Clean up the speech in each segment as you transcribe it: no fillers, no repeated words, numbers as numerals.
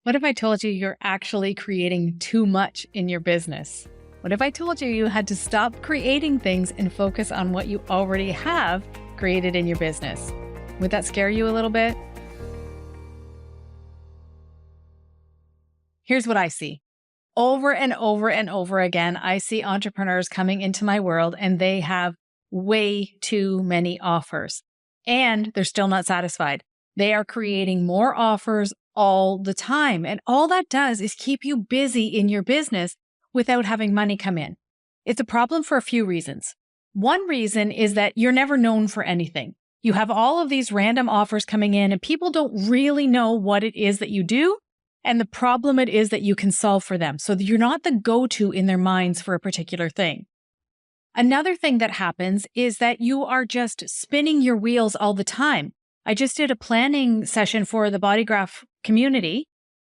What if I told you you're actually creating too much in your business? What if I told you you had to stop creating things and focus on what you already have created in your business? Would that scare you a little bit? Here's what I see. Over and over and over again, I see entrepreneurs coming into my world and they have way too many offers and they're still not satisfied. They are creating more offers all the time. And all that does is keep you busy in your business without having money come in. It's a problem for a few reasons. One reason is that you're never known for anything. You have all of these random offers coming in and people don't really know what it is that you do and the problem it is that you can solve for them. So you're not the go-to in their minds for a particular thing. Another thing that happens is that you are just spinning your wheels all the time. I just did a planning session for the Bodygraph community,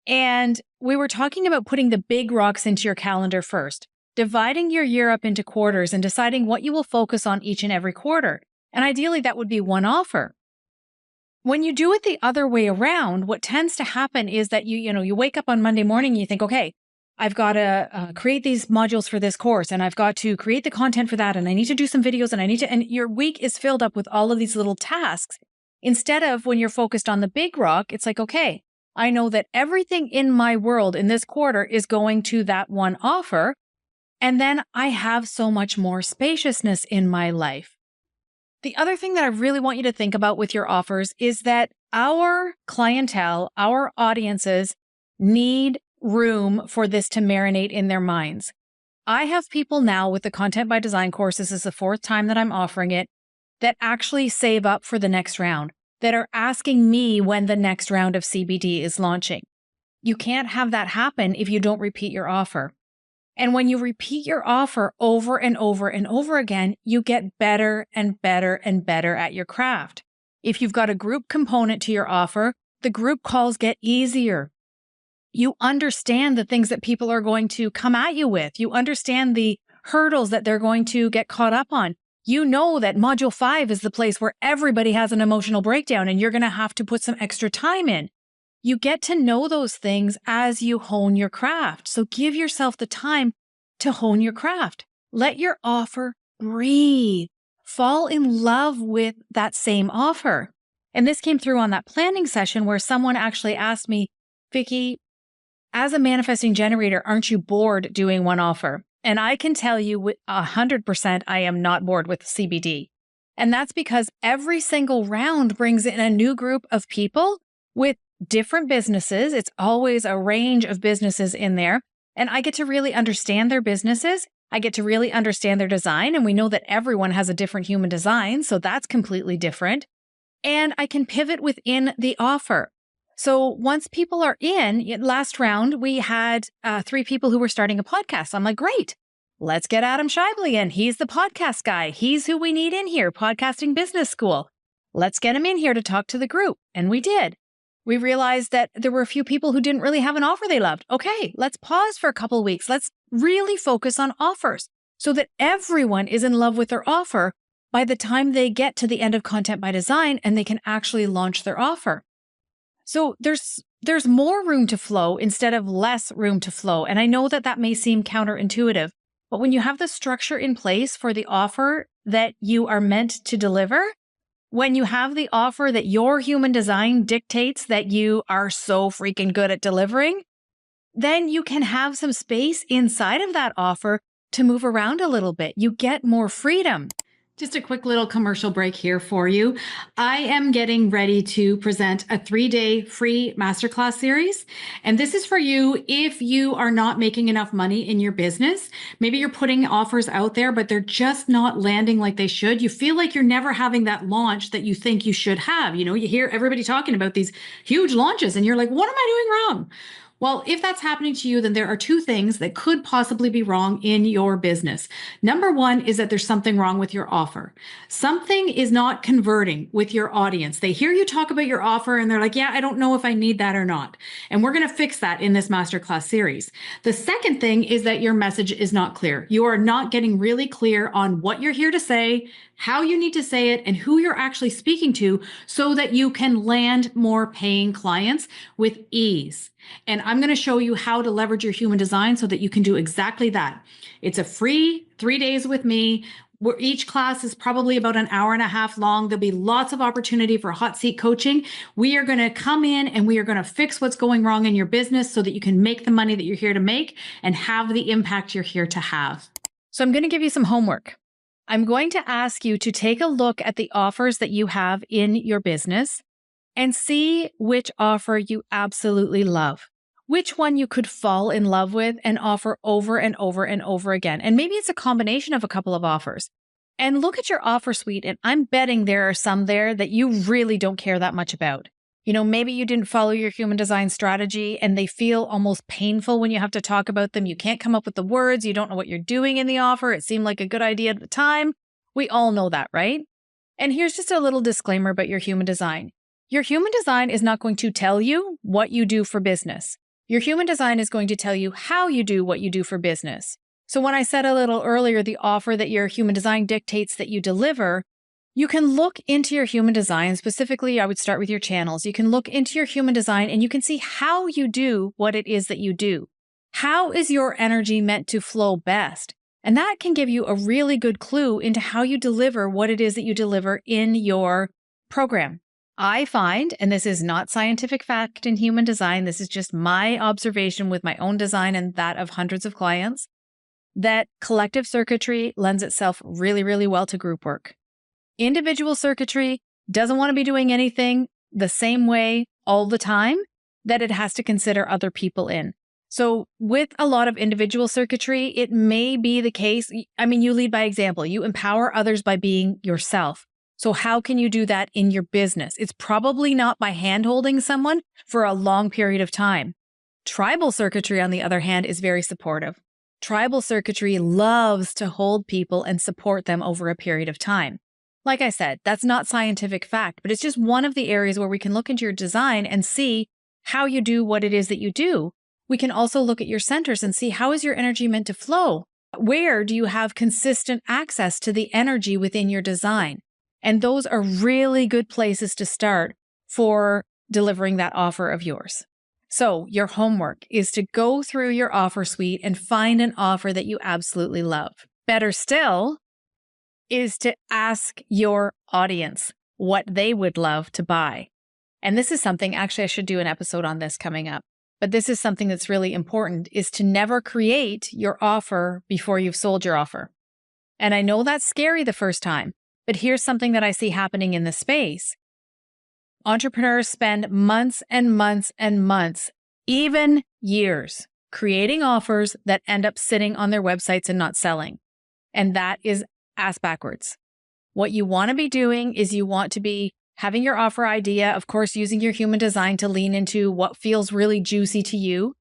and we were talking about putting the big rocks into your calendar first, dividing your year up into quarters and deciding what you will focus on each and every quarter. And ideally, that would be one offer. When you do it the other way around, what tends to happen is that you wake up on Monday morning and you think, okay, I've got to create these modules for this course and I've got to create the content for that and I need to do some videos and your week is filled up with all of these little tasks. Instead of when you're focused on the big rock, it's like, okay, I know that everything in my world in this quarter is going to that one offer. And then I have so much more spaciousness in my life. The other thing that I really want you to think about with your offers is that our clientele, our audiences need room for this to marinate in their minds. I have people now with the Content by Design course, this is the 4th time that I'm offering it, that actually save up for the next round, that are asking me when the next round of CBD is launching. You can't have that happen if you don't repeat your offer. And when you repeat your offer over and over and over again, you get better and better and better at your craft. If you've got a group component to your offer, the group calls get easier. You understand the things that people are going to come at you with. You understand the hurdles that they're going to get caught up on. You know that module 5 is the place where everybody has an emotional breakdown and you're going to have to put some extra time in. You get to know those things as you hone your craft. So give yourself the time to hone your craft. Let your offer breathe. Fall in love with that same offer. And this came through on that planning session where someone actually asked me, Vickie, as a manifesting generator, aren't you bored doing one offer? And I can tell you with 100%, I am not bored with CBD. And that's because every single round brings in a new group of people with different businesses. It's always a range of businesses in there. And I get to really understand their businesses. I get to really understand their design. And we know that everyone has a different human design. So that's completely different. And I can pivot within the offer. So once people are in, last round, we had 3 people who were starting a podcast. I'm like, great, let's get Adam Shively in. He's the podcast guy. He's who we need in here, Podcasting Business School. Let's get him in here to talk to the group. And we did. We realized that there were a few people who didn't really have an offer they loved. Okay, let's pause for a couple of weeks. Let's really focus on offers so that everyone is in love with their offer by the time they get to the end of Content by Design and they can actually launch their offer. So there's more room to flow instead of less room to flow. And I know that that may seem counterintuitive, but when you have the structure in place for the offer that you are meant to deliver, when you have the offer that your human design dictates that you are so freaking good at delivering, then you can have some space inside of that offer to move around a little bit. You get more freedom. Just a quick little commercial break here for you. I am getting ready to present a 3-day free masterclass series. And this is for you if you are not making enough money in your business. Maybe you're putting offers out there, but they're just not landing like they should. You feel like you're never having that launch that you think you should have. You hear everybody talking about these huge launches and you're like, what am I doing wrong? Well, if that's happening to you, then there are 2 things that could possibly be wrong in your business. Number 1 is that there's something wrong with your offer. Something is not converting with your audience. They hear you talk about your offer and they're like, yeah, I don't know if I need that or not. And we're going to fix that in this masterclass series. The second thing is that your message is not clear. You are not getting really clear on what you're here to say, how you need to say it, and who you're actually speaking to so that you can land more paying clients with ease. And I'm going to show you how to leverage your human design so that you can do exactly that. It's a free 3 days with me, where each class is probably about an hour and a half long. There'll be lots of opportunity for hot seat coaching. We are going to come in and we are going to fix what's going wrong in your business so that you can make the money that you're here to make and have the impact you're here to have. So I'm going to give you some homework. I'm going to ask you to take a look at the offers that you have in your business and see which offer you absolutely love. Which one you could fall in love with and offer over and over and over again. And maybe it's a combination of a couple of offers. And look at your offer suite. And I'm betting there are some there that you really don't care that much about. Maybe you didn't follow your human design strategy and they feel almost painful when you have to talk about them. You can't come up with the words. You don't know what you're doing in the offer. It seemed like a good idea at the time. We all know that, right? And here's just a little disclaimer about your human design. Your human design is not going to tell you what you do for business. Your human design is going to tell you how you do what you do for business. So when I said a little earlier, the offer that your human design dictates that you deliver, you can look into your human design. Specifically, I would start with your channels. You can look into your human design and you can see how you do what it is that you do. How is your energy meant to flow best? And that can give you a really good clue into how you deliver what it is that you deliver in your program. I find, and this is not scientific fact in human design, this is just my observation with my own design and that of hundreds of clients, that collective circuitry lends itself really, really well to group work. Individual circuitry doesn't want to be doing anything the same way all the time that it has to consider other people in. So with a lot of individual circuitry, it may be the case. You lead by example. You empower others by being yourself. So how can you do that in your business? It's probably not by hand-holding someone for a long period of time. Tribal circuitry, on the other hand, is very supportive. Tribal circuitry loves to hold people and support them over a period of time. Like I said, that's not scientific fact, but it's just one of the areas where we can look into your design and see how you do what it is that you do. We can also look at your centers and see how is your energy meant to flow? Where do you have consistent access to the energy within your design? And those are really good places to start for delivering that offer of yours. So your homework is to go through your offer suite and find an offer that you absolutely love. Better still is to ask your audience what they would love to buy. And this is something, actually, I should do an episode on this coming up. But this is something that's really important, is to never create your offer before you've sold your offer. And I know that's scary the first time, but here's something that I see happening in the space. Entrepreneurs spend months and months and months, even years, creating offers that end up sitting on their websites and not selling. And that is ass backwards. What you want to be doing is you want to be having your offer idea, of course, using your human design to lean into what feels really juicy to you,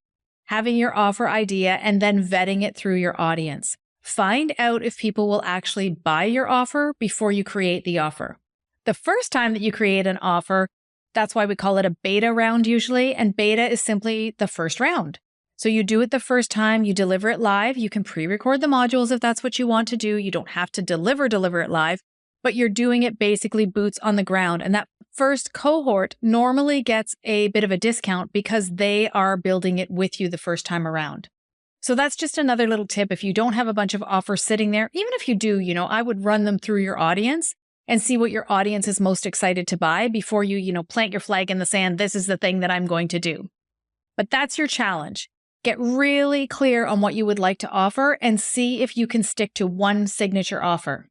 having your offer idea, and then vetting it through your audience. Find out if people will actually buy your offer before you create the offer. The first time that you create an offer, that's why we call it a beta round usually, and beta is simply the first round. So you do it the first time, you deliver it live, you can pre-record the modules if that's what you want to do. You don't have to deliver it live, but you're doing it basically boots on the ground. And that first cohort normally gets a bit of a discount because they are building it with you the first time around. So that's just another little tip. If you don't have a bunch of offers sitting there, even if you do, I would run them through your audience and see what your audience is most excited to buy before you, plant your flag in the sand. This is the thing that I'm going to do. But that's your challenge. Get really clear on what you would like to offer and see if you can stick to one signature offer.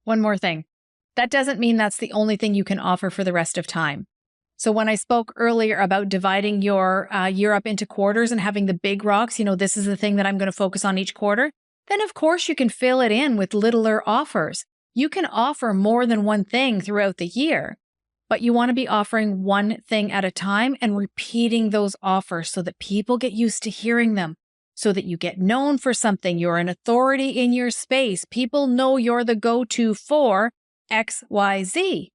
One more thing. That doesn't mean that's the only thing you can offer for the rest of time. So when I spoke earlier about dividing your year up into quarters and having the big rocks, this is the thing that I'm going to focus on each quarter, then of course you can fill it in with littler offers. You can offer more than one thing throughout the year, but you want to be offering one thing at a time and repeating those offers so that people get used to hearing them, so that you get known for something. You're an authority in your space. People know you're the go-to for XYZ.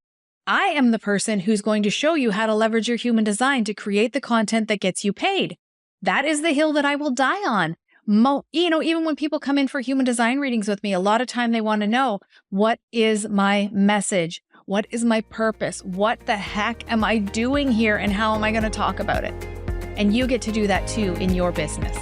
I am the person who's going to show you how to leverage your human design to create the content that gets you paid. That is the hill that I will die on. Even when people come in for human design readings with me, a lot of time they want to know, what is my message? What is my purpose? What the heck am I doing here? And how am I going to talk about it? And you get to do that too in your business.